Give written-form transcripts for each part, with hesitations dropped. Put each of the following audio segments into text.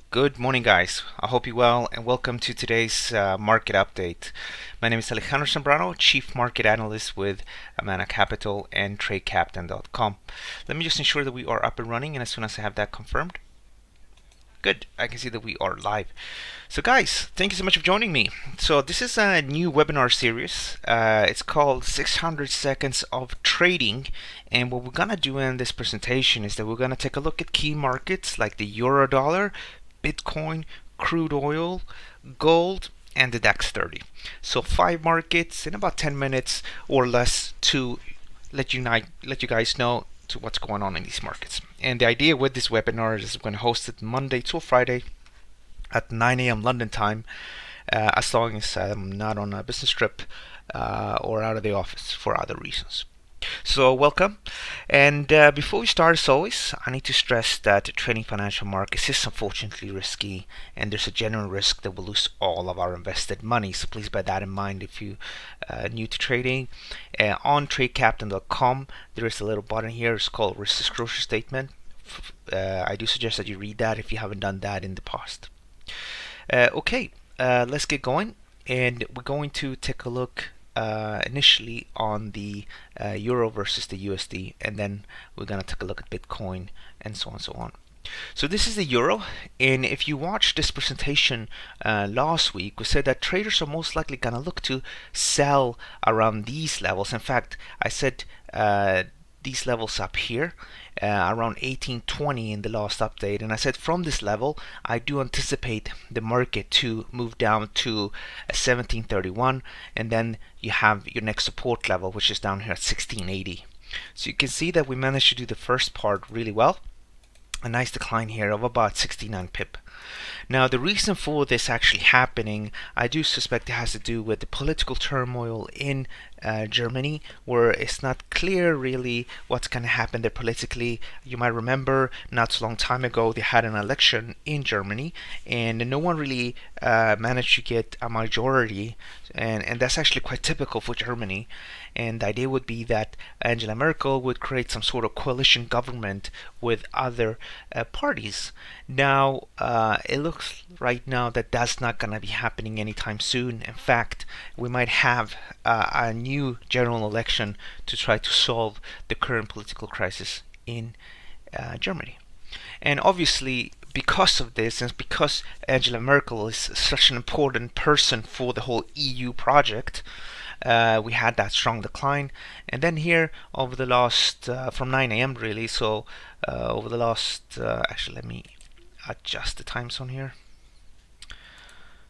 Good morning, guys. I hope you're well, and welcome to today's market update. My name is Alejandro Zambrano, Chief Market Analyst with Amana Capital and TradeCaptain.com. Let me just ensure that we are up and running, and as soon as I have that confirmed, good, I can see that we are live. So guys, thank you so much for joining me. So this is a new webinar series. It's called 600 Seconds of Trading, and what we're gonna do in this presentation is that we're gonna take a look at key markets like the euro dollar, Bitcoin, crude oil, gold, and the DAX 30. So 5 markets in about 10 minutes or less to let you guys know to what's going on in these markets. And the idea with this webinar is we're going to host it Monday to Friday at 9 a.m. London time, as long as I'm not on a business trip or out of the office for other reasons. So welcome, and before we start, as always, I need to stress that trading financial markets is unfortunately risky, and there's a genuine risk that we'll lose all of our invested money. So please bear that in mind if you new to trading. On TradeCaptain.com, there is a little button here. It's called Risk Disclosure Statement. I do suggest that you read that if you haven't done that in the past. Okay, let's get going, and we're going to take a look initially on the euro versus the USD, and then we're going to take a look at Bitcoin and so on and so on. So this is the euro, and if you watched this presentation last week, we said that traders are most likely going to look to sell around these levels. In fact, I said these levels up here around 1820 in the last update, and I said from this level I do anticipate the market to move down to 1731, and then you have your next support level, which is down here at 1680. So you can see that we managed to do the first part really well. A nice decline here of about 69 pip. Now the reason for this actually happening, I do suspect it has to do with the political turmoil in Germany, where it's not clear really what's going to happen there politically. You might remember not so long time ago they had an election in Germany, and no one really managed to get a majority, and that's actually quite typical for Germany. And the idea would be that Angela Merkel would create some sort of coalition government with other parties. Now it looks right now that that's not going to be happening anytime soon. In fact, we might have a new general election to try to solve the current political crisis in Germany. And obviously, because of this, and because Angela Merkel is such an important person for the whole EU project, we had that strong decline. And then here over the last from 9 a.m. really, so over the last actually let me adjust the time zone here.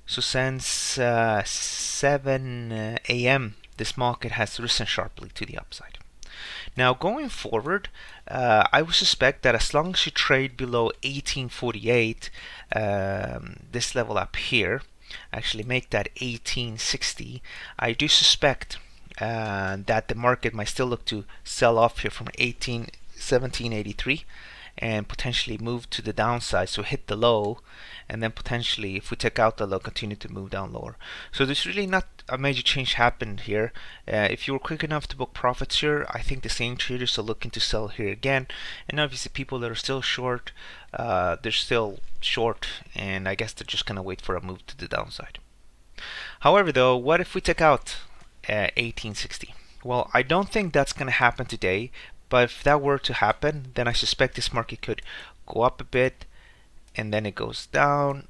So since 7 a.m. this market has risen sharply to the upside. Now going forward, I would suspect that as long as you trade below 1848, this level up here, actually make that 1860, I do suspect that the market might still look to sell off here from 1783 and potentially move to the downside, so hit the low, and then potentially if we take out the low, continue to move down lower. So there's really not a major change happened here. If you were quick enough to book profits here, I think the same traders are looking to sell here again, and obviously people that are still short, they're still short, and I guess they're just gonna wait for a move to the downside. However though, what if we take out 1860? Well, I don't think that's gonna happen today, but if that were to happen, then I suspect this market could go up a bit, and then it goes down,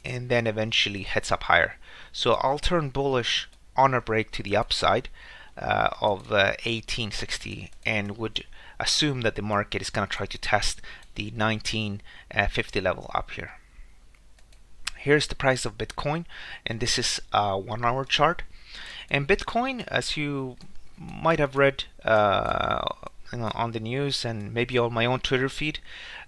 and then eventually heads up higher. So I'll turn bullish on a break to the upside of 1860, and would assume that the market is going to try to test the 1950 level up here. Here's the price of Bitcoin, and this is a 1 hour chart. And Bitcoin, as you might have read on the news and maybe on my own Twitter feed,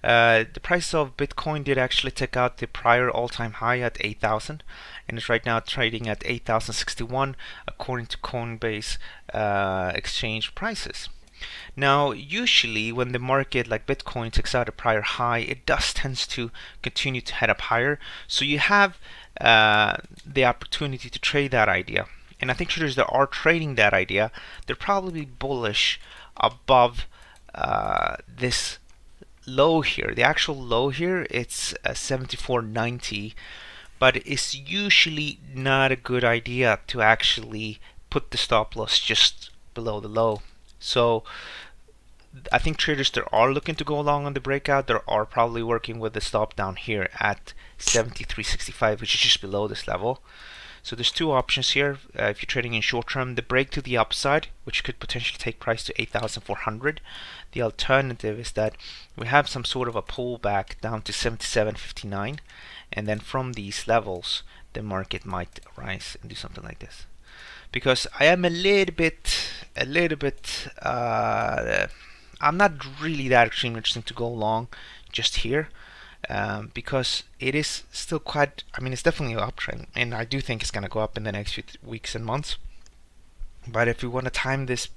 the price of Bitcoin did actually take out the prior all-time high at 8,000, and is right now trading at 8,061 according to Coinbase exchange prices. Now usually when the market like Bitcoin takes out a prior high, it does tends to continue to head up higher, so you have the opportunity to trade that idea. And I think traders that are trading that idea, they're probably bullish above this low here, the actual low here, it's 74.90, but it's usually not a good idea to actually put the stop loss just below the low. So I think traders that are looking to go along on the breakout, they are probably working with the stop down here at 73.65, which is just below this level. So there's two options here. If you're trading in short term, the break to the upside, which could potentially take price to 8,400. The alternative is that we have some sort of a pullback down to 77.59, and then from these levels, the market might rise and do something like this. Because I am a little bit, I'm not really that extremely interested to go long just here. Because it is still quite, I mean, it's definitely an uptrend, and I do think it's going to go up in the next few weeks and months. But if we want to time this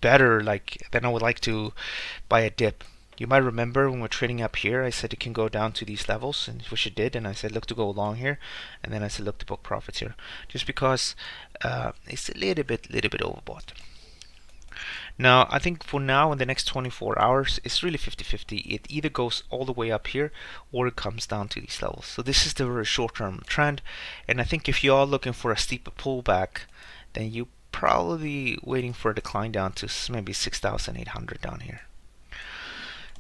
better, then I would like to buy a dip. You might remember when we're trading up here, I said it can go down to these levels, and which it did, and I said look to go along here, and then I said look to book profits here, just because it's a little bit overbought. Now, I think for now, in the next 24 hours, it's really 50-50. It either goes all the way up here or it comes down to these levels. So this is the very short-term trend. And I think if you are looking for a steeper pullback, then you're probably waiting for a decline down to maybe 6,800 down here.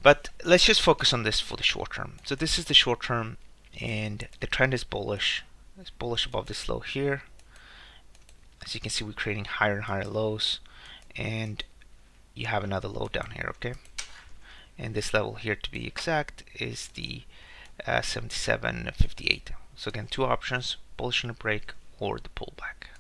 But let's just focus on this for the short term. So this is the short term, and the trend is bullish. It's bullish above this low here. As you can see, we're creating higher and higher lows. And you have another low down here, okay? And this level here, to be exact, is the 77.58. So again, two options: bullish on the break or the pullback.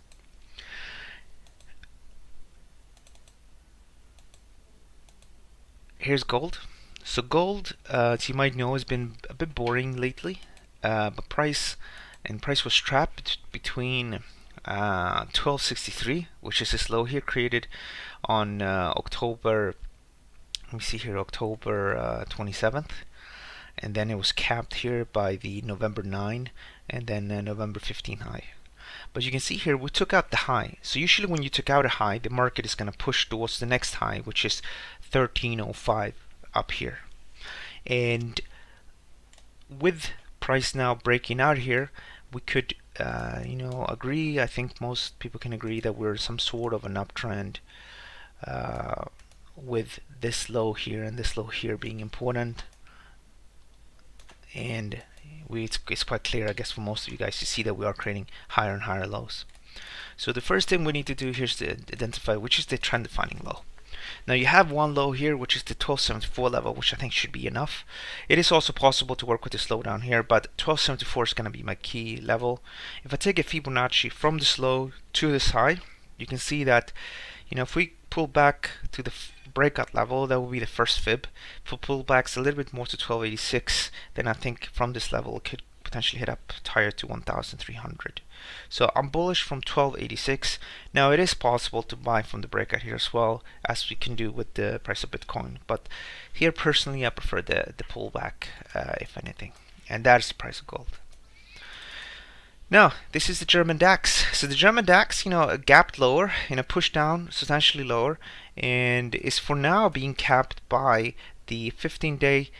Here's gold. So gold, as you might know, has been a bit boring lately, but price was trapped between 1263, which is this low here created on October, let me see here, October 27th, and then it was capped here by the November 9 and then November 15 high. But you can see here we took out the high. So usually when you took out a high, the market is going to push towards the next high, which is 1305 up here. And with price now breaking out here, we could agree, I think most people can agree that we're some sort of an uptrend, with this low here and this low here being important. And it's quite clear, I guess, for most of you guys to see that we are creating higher and higher lows. So the first thing we need to do here is to identify which is the trend defining low. Now you have one low here, which is the 1274 level, which I think should be enough. It is also possible to work with the slowdown here, but 1274 is going to be my key level. If I take a Fibonacci from this low to this high, you can see that, if we pull back to the breakout level, that will be the first fib. If we pull back a little bit more to 1286, then I think from this level it could potentially hit up higher to 1300. So I'm bullish from 1286. Now it is possible to buy from the breakout here as well, as we can do with the price of Bitcoin, but here personally I prefer the pullback, if anything, and that is the price of gold. Now this is the German DAX. So the German DAX, gapped lower, pushed down substantially lower, and is for now being capped by the 15-day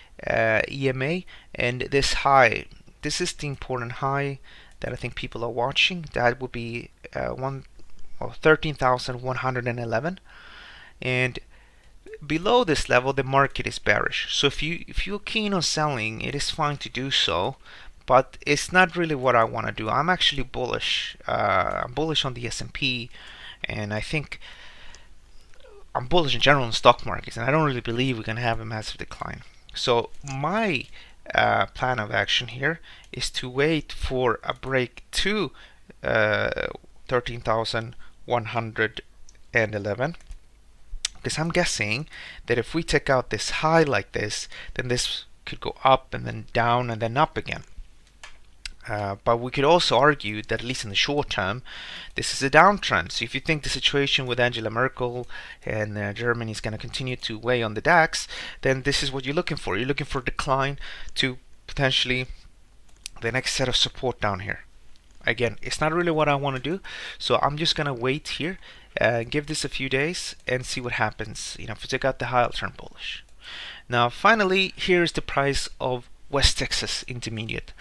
EMA and this high. This is the important high that I think people are watching. That would be 13,111, and below this level the market is bearish. So if you're keen on selling, it is fine to do so, but it's not really what I want to do. I'm actually bullish. I'm bullish on the S&P, and I think I'm bullish in general on stock markets, and I don't really believe we're going to have a massive decline. So my plan of action here is to wait for a break to 13,111, because I'm guessing that if we take out this high like this, then this could go up and then down and then up again. But we could also argue that, at least in the short term, this is a downtrend. So if you think the situation with Angela Merkel and Germany is going to continue to weigh on the DAX, then this is what you're looking for. You're looking for a decline to potentially the next set of support down here. Again, it's not really what I want to do, so I'm just going to wait here, give this a few days and see what happens. If we take out the high, I'll turn bullish. Now finally, here's the price of West Texas Intermediate.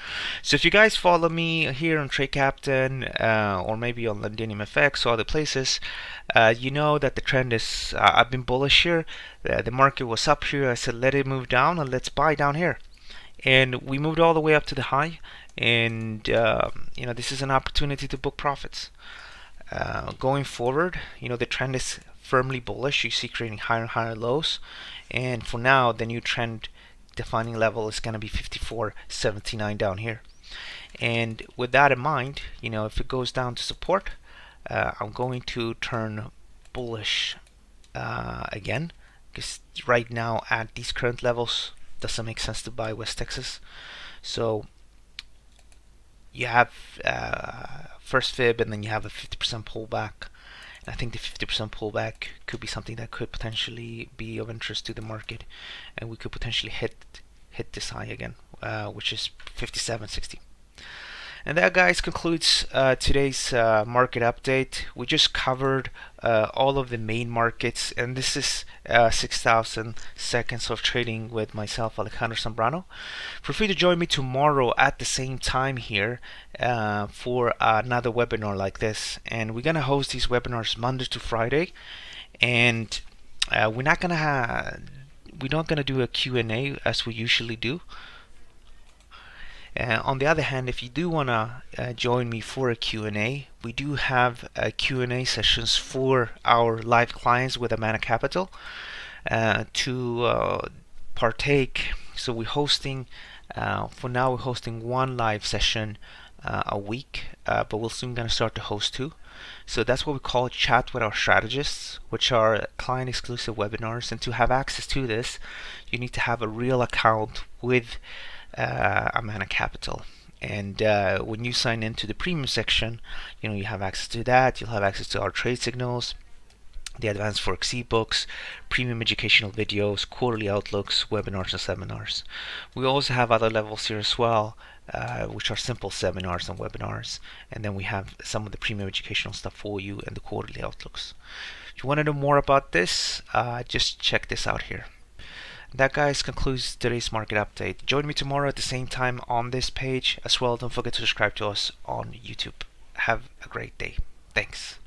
So if you guys follow me here on Trade Captain or maybe on Londinium FX or other places, you know that the trend is, I've been bullish here. The market was up here. I said let it move down and let's buy down here. And we moved all the way up to the high. And this is an opportunity to book profits. Going forward, the trend is firmly bullish. You see creating higher and higher lows. And for now, the new trend defining level is going to be 54.79 down here. And with that in mind, if it goes down to support, I'm going to turn bullish again, because right now at these current levels doesn't make sense to buy West Texas. So you have first fib and then you have a 50% pullback. I think the 50% pullback could be something that could potentially be of interest to the market, and we could potentially hit this high again, which is 57.60. And that, guys, concludes today's market update. We just covered all of the main markets, and this is 6,000 seconds of trading with myself, Alejandro Zambrano. Feel free to join me tomorrow at the same time here for another webinar like this. And we're gonna host these webinars Monday to Friday, and we're not gonna do a Q&A as we usually do. On the other hand, if you do want to join me for a Q&A, we do have Q&A sessions for our live clients with Amana Capital to partake. So we're hosting, for now we're hosting one live session a week, but we're soon going to start to host two. So that's what we call Chat with Our Strategists, which are client exclusive webinars. And to have access to this, you need to have a real account with Amana Capital. And when you sign into the premium section, you have access to that. You'll have access to our trade signals, the Advanced Forex ebooks, premium educational videos, quarterly outlooks, webinars, and seminars. We also have other levels here as well, which are simple seminars and webinars. And then we have some of the premium educational stuff for you and the quarterly outlooks. If you want to know more about this, just check this out here. That, guys, concludes today's market update. Join me tomorrow at the same time on this page as well. Don't forget to subscribe to us on YouTube. Have a great day. Thanks.